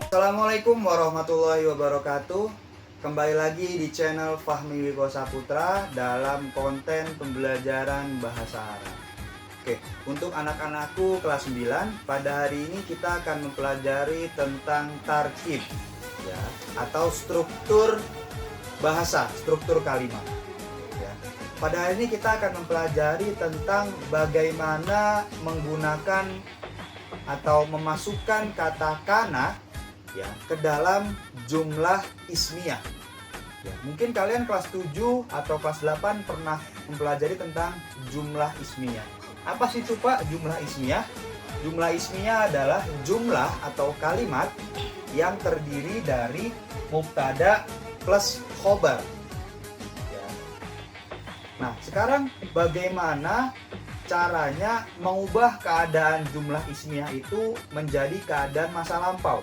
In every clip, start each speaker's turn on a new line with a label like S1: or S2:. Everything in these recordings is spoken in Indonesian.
S1: Assalamualaikum warahmatullahi wabarakatuh. Kembali lagi di channel Fahmi Wiko Saputra dalam konten pembelajaran bahasa Arab. Oke, untuk anak-anakku kelas 9, pada hari ini kita akan mempelajari tentang tarkib ya, atau struktur bahasa, struktur kalimat. Ya. Pada hari ini kita akan mempelajari tentang bagaimana menggunakan atau memasukkan kata kana ya ke dalam jumlah ismiyah. Ya, mungkin kalian kelas 7 atau kelas 8 pernah mempelajari tentang jumlah ismiyah. Apa sih itu Pak jumlah ismiyah? Jumlah ismiyah adalah jumlah atau kalimat yang terdiri dari mubtada plus khobar. Ya. Nah, sekarang bagaimana caranya mengubah keadaan jumlah ismiyah itu menjadi keadaan masa lampau?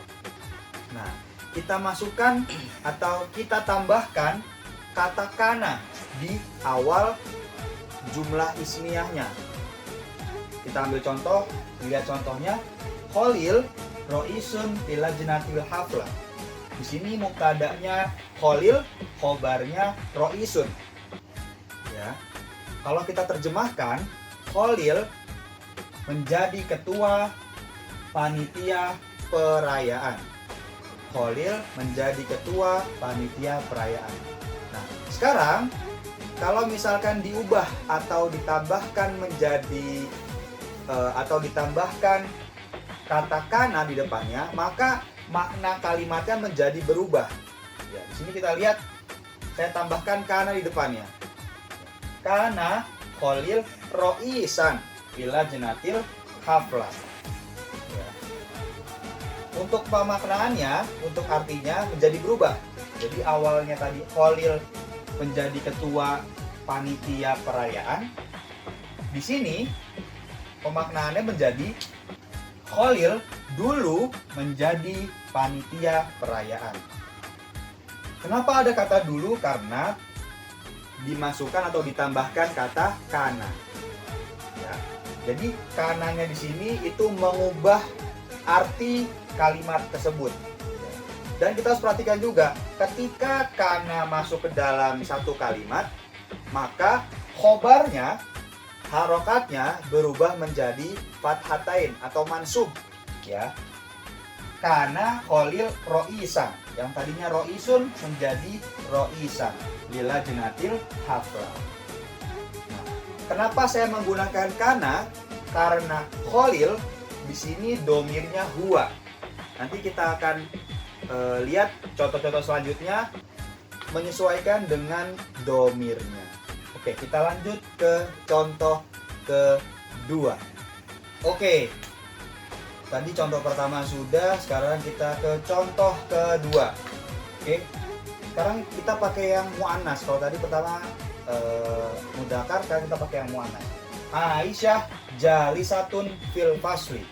S1: Nah, kita masukkan atau kita tambahkan kata kana di awal jumlah ismiyahnya. Kita ambil contoh, lihat contohnya. Khalil roisun ila jinatil haflah. Di sini mubtada'nya Khalil, khobarnya roisun. Ya. Kalau kita terjemahkan, Khalil menjadi ketua panitia perayaan. Khalil menjadi ketua panitia perayaan. Nah, sekarang kalau misalkan diubah atau ditambahkan menjadi atau ditambahkan kata kana di depannya, maka makna kalimatnya menjadi berubah. Ya, di sini kita lihat saya tambahkan kana di depannya. Kana Khalil roisan ila jenatil haflah. Untuk pemaknaannya, untuk artinya menjadi berubah. Jadi awalnya tadi Khalil menjadi ketua panitia perayaan. Di sini pemaknaannya menjadi Khalil dulu menjadi panitia perayaan. Kenapa ada kata dulu? Karena dimasukkan atau ditambahkan kata kana. Ya. Jadi kananya di sini itu mengubah arti kalimat tersebut. Dan kita harus perhatikan juga, ketika kana masuk ke dalam satu kalimat, maka khobarnya, harokatnya berubah menjadi fathatain atau mansub. Ya. Kana Khalil roisan, yang tadinya roisun menjadi roisan lila jenatil haflah. Nah, kenapa saya menggunakan kana? Karena Khalil di sini domirnya huwa. Nanti kita akan lihat contoh-contoh selanjutnya menyesuaikan dengan domirnya. Oke, kita lanjut ke contoh kedua. Oke, tadi contoh pertama sudah, sekarang kita ke contoh kedua. Oke, sekarang kita pakai yang muannas. Kalau tadi pertama mudzakkar, sekarang kita pakai yang muannas. Aisyah jalisatun fil fasli.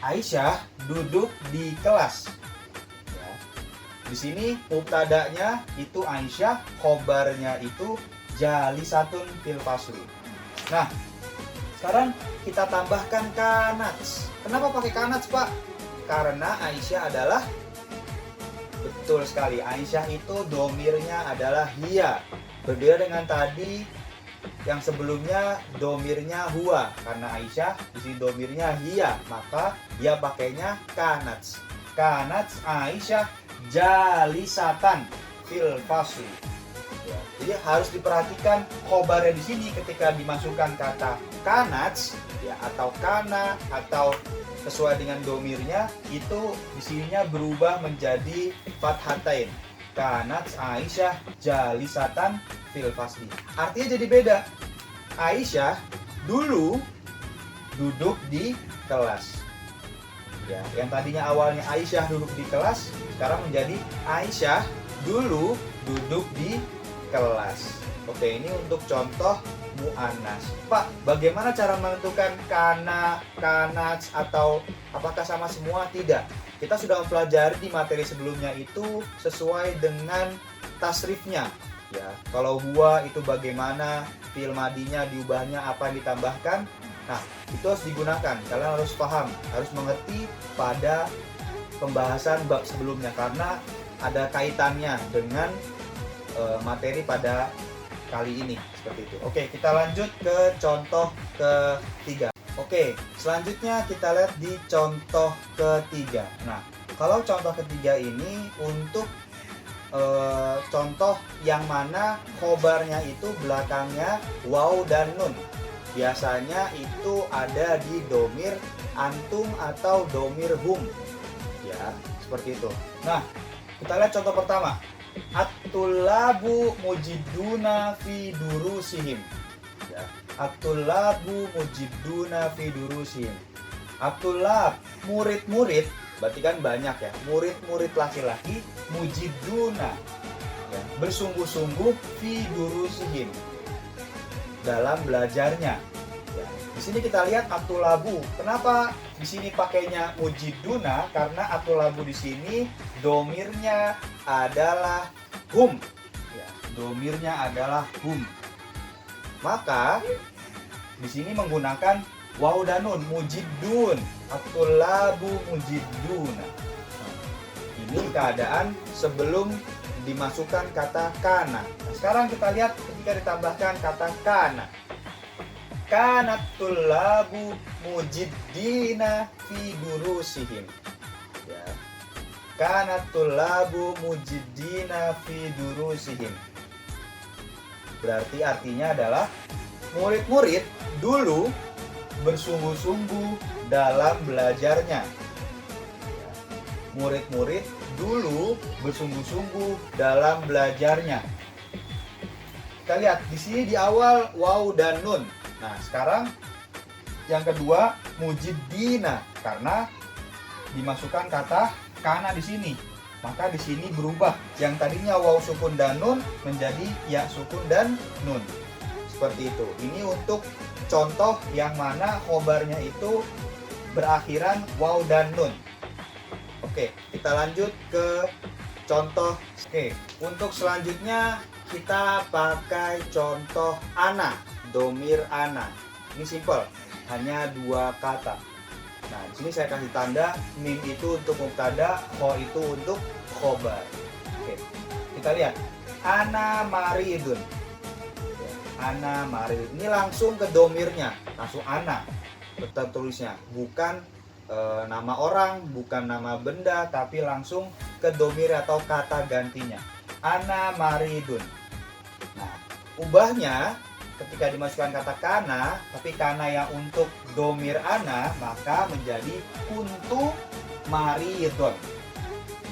S1: Aisyah duduk di kelas. Ya. Di sini mubtada'nya itu Aisyah, khobarnya itu jalisatun fil fasli. Nah, sekarang kita tambahkan kanats. Kenapa pakai kanats, Pak? Karena Aisyah adalah, betul sekali, Aisyah itu domirnya adalah hiya. Berbeda dengan tadi yang sebelumnya domirnya huwa, karena Aisyah di sini domirnya hiya, maka dia pakainya kanats. Kanats Aisyah jalisatan fil fasli. Ya, jadi harus diperhatikan khobarnya di sini ketika dimasukkan kata kanats ya, atau kana atau sesuai dengan domirnya itu di sininya berubah menjadi fathatain. Kanats Aisyah jalisatan fil fasli. Artinya jadi beda. Aisyah dulu duduk di kelas. Ya, yang tadinya awalnya Aisyah duduk di kelas, sekarang menjadi Aisyah dulu duduk di kelas. Oke, ini untuk contoh muannas. Pak, bagaimana cara menentukan kana, kanats atau apakah sama semua? Tidak. Kita sudah mempelajari di materi sebelumnya itu sesuai dengan tasrifnya. Ya, kalau huwa itu bagaimana, fi'il madinya diubahnya apa yang ditambahkan. Nah, itu harus digunakan. Kalian harus paham, harus mengerti pada pembahasan bab sebelumnya karena ada kaitannya dengan materi pada kali ini seperti itu. Oke, kita lanjut ke contoh ketiga. Oke, selanjutnya kita lihat di contoh ketiga. Nah, kalau contoh ketiga ini untuk contoh yang mana khobarnya itu belakangnya waw dan nun. Biasanya itu ada di domir antum atau domir hum. Ya, seperti itu. Nah, kita lihat contoh pertama. At-tullabu mujiduna fi durusihim. Ya. At-tullabu mujiduna fi durusihim. At-tullab, murid-murid, berarti kan banyak ya. Murid-murid laki-laki mujiduna, ya, bersungguh-sungguh fi durusihim, dalam belajarnya. Ya. Di sini kita lihat at-tullabu. Kenapa di sini pakainya mujiduna? Karena at-tullabu di sini domirnya adalah hum. Ya, domirnya adalah hum. Maka di sini menggunakan waw dan nun, mujidun. At-tullabu mujiduna. Ini keadaan sebelum dimasukkan kata kana. Nah, sekarang kita lihat ketika ditambahkan kata kana. Kanat tullabu mujiddina fi durusihim. Ya. Kanat tullabu mujiddina fi durusihim. Berarti artinya adalah murid-murid dulu bersungguh-sungguh dalam belajarnya. Ya. Murid-murid dulu bersungguh-sungguh dalam belajarnya. Kita lihat di sini di awal waw dan nun. Nah, sekarang yang kedua mujiddina karena dimasukkan kata kana di sini. Maka di sini berubah. Yang tadinya waw sukun dan nun menjadi ya sukun dan nun. Seperti itu. Ini untuk contoh yang mana khobarnya itu berakhiran waw dan nun. Oke, kita lanjut ke contoh. Oke, untuk selanjutnya kita pakai contoh ana. Domir ana. Ini simple, hanya dua kata. Nah, di sini saya kasih tanda mim itu untuk mubtada, kho itu untuk khobar. Oke, kita lihat. Ana maridun. Ana maridun. Ini langsung ke domirnya, langsung ana. Tetap tulisnya, bukan nama orang, bukan nama benda, tapi langsung ke domir atau kata gantinya. Ana maridun. Nah, ubahnya ketika dimasukkan kata kana, tapi kana yang untuk domir ana, maka menjadi kuntu maridun.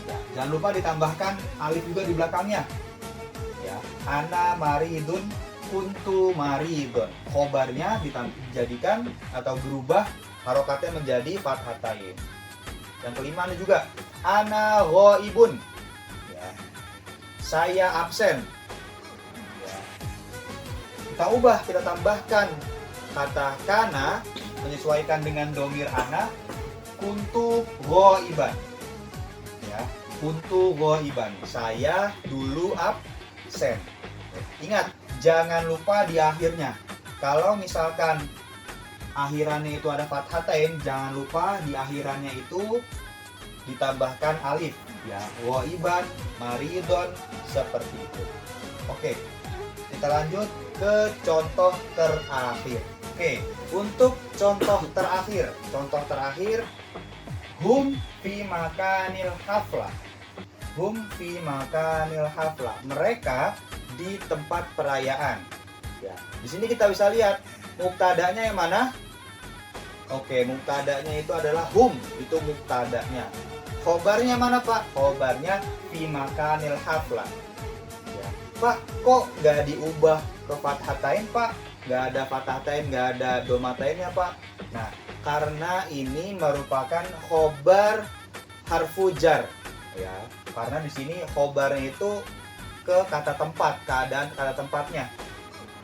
S1: Ya, jangan lupa ditambahkan alif juga di belakangnya. Ya, ana maridun, kuntu maridun. Khobarnya dijadikan atau berubah harokatnya menjadi fathatain. Yang kelima ini juga ana ghaibun. Ya, saya absen. Kita ubah, kita tambahkan kata kana menyesuaikan dengan domir ana, kuntu ghaiban. Ya, kuntu ghaiban. Saya dulu absen. Ingat, jangan lupa di akhirnya. Kalau misalkan akhirannya itu ada fathatain, jangan lupa di akhirannya itu ditambahkan alif. Ya, ghaiban, maridon, seperti itu. Oke. Kita lanjut ke contoh terakhir. Oke, untuk contoh terakhir hum fi makanil haflah. Hum fi makanil haflah. Mereka di tempat perayaan. Ya, di sini kita bisa lihat mubtadanya yang mana? Oke, mubtadanya itu adalah hum, itu mubtadanya. Khobarnya mana, Pak? Khobarnya fi makanil haflah. Pak, kok nggak diubah ke fathatain, Pak? Nggak ada fathatain, nggak ada domatainnya, Pak? Nah, karena ini merupakan khobar harfu jar, ya. Karena di sini khobarnya itu ke kata tempat, keadaan kata tempatnya.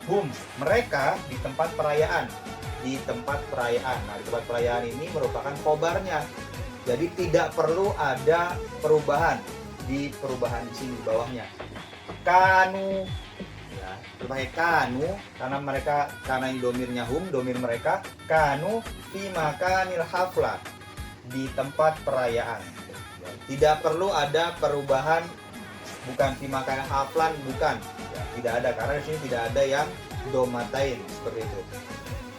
S1: Hum, mereka di tempat perayaan, di tempat perayaan. Nah, di tempat perayaan ini merupakan khobarnya. Jadi tidak perlu ada perubahan di sini di bawahnya. Kanu, ya, pakai kanu karena ini domirnya hum, domir mereka, kanu fi makanil haflah, di tempat perayaan. Tidak perlu ada perubahan, bukan fi makanil haflan, bukan. Ya, tidak ada, karena di sini tidak ada yang domatain seperti itu.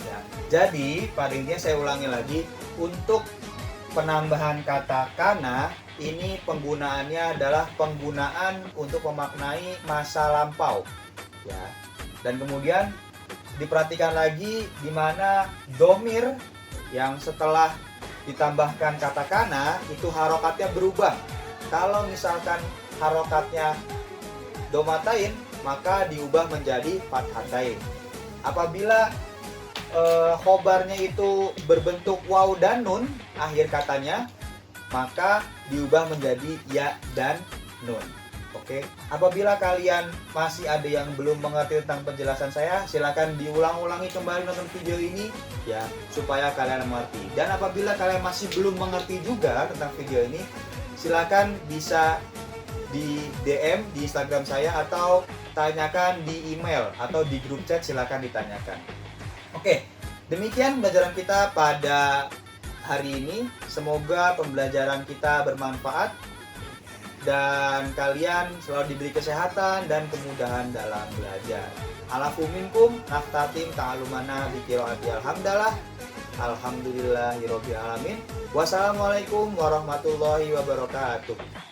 S1: Ya, jadi pada intinya saya ulangi lagi, untuk penambahan kata kana ini penggunaannya adalah penggunaan untuk memaknai masa lampau, ya. Dan kemudian diperhatikan lagi di mana domir yang setelah ditambahkan kata kana itu harokatnya berubah. Kalau misalkan harokatnya domatain, maka diubah menjadi fathatain. Apabila khobarnya itu berbentuk waw dan nun akhir katanya, maka diubah menjadi ya dan nun. Oke, apabila kalian masih ada yang belum mengerti tentang penjelasan saya, silakan diulang-ulangi kembali nonton video ini ya, supaya kalian mengerti. Dan apabila kalian masih belum mengerti juga tentang video ini, silakan bisa di DM di Instagram saya, atau tanyakan di email atau di grup chat, silakan ditanyakan. Oke, demikian pembelajaran kita pada hari ini. Semoga pembelajaran kita bermanfaat dan kalian selalu diberi kesehatan dan kemudahan dalam belajar. Alafu minkum naftatim ta'alumana biqiraati alhamdulillah. Alhamdulillahirabbil alamin. Wassalamualaikum warahmatullahi wabarakatuh.